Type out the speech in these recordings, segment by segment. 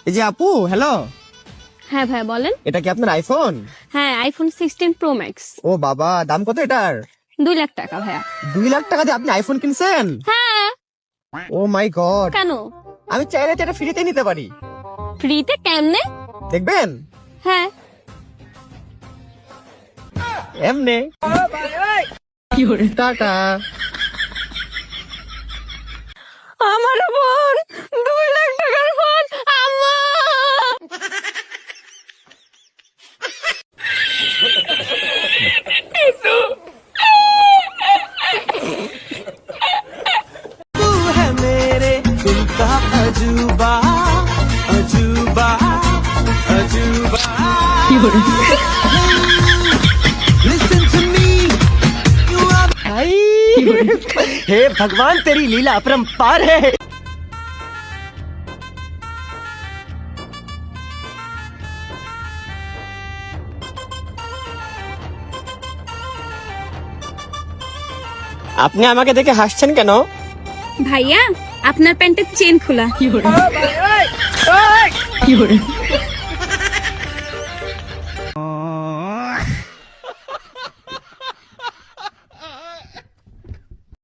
এই যে আপু, হ্যালো। হ্যাঁ ভাই বলেন। এটা কি আপনার আইফোন? হ্যাঁ আইফোন 16 প্রো ম্যাক্স। ও বাবা, দাম কত এটার? 2 লাখ টাকা ভাইয়া। 2 লাখ টাকা দিয়ে আপনি আইফোন কিনছেন? হ্যাঁ। ও মাই গড। কেন? আমি চাইলে তো এটা ফ্রিতে নিতে পারি। ফ্রিতে কেমনে? দেখবেন? হ্যাঁ। এমনে। টাটা। আমার ফোন 2 লাখ টাকার ফোন আম্মা। तू है मेरे दिल का अजूबा अजूबा अजूबा Listen to me you are हे भगवान, तेरी लीला अपरंपार है। আপনি আমাকে দেখে হাসছেন কেন? ভাইয়া আপনার প্যান্টের চেন খোলা।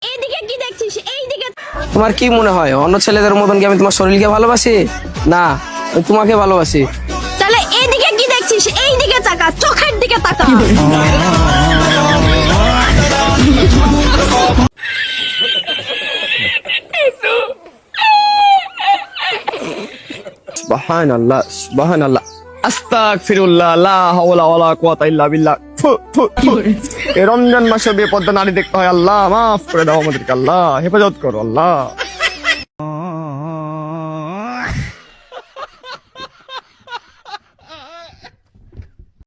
এইদিকে কি দেখছিস? এইদিকে। তোমার কি মনে হয় অন্য ছেলেদের মতন কি আমি তোমার শরীরকে ভালোবাসি? না, আমি তোমাকে ভালোবাসি। তাহলে এইদিকে কি দেখছিস? এইদিকে তাকা, চোখের দিকে তাকা। সুবহানাল্লাহ, সুবহানাল্লাহ, আস্তাগফিরুল্লাহ, লা হাওলা ওয়ালা কুওয়াতা ইল্লা বিল্লাহ। ফু, ফু, ফু। এই রমজান মাসে বেপর্দা নারী দেখতে হয়। আল্লাহ মাফ করে দাও আমাদেরকে, আল্লাহ হেফাজত করো আল্লাহ।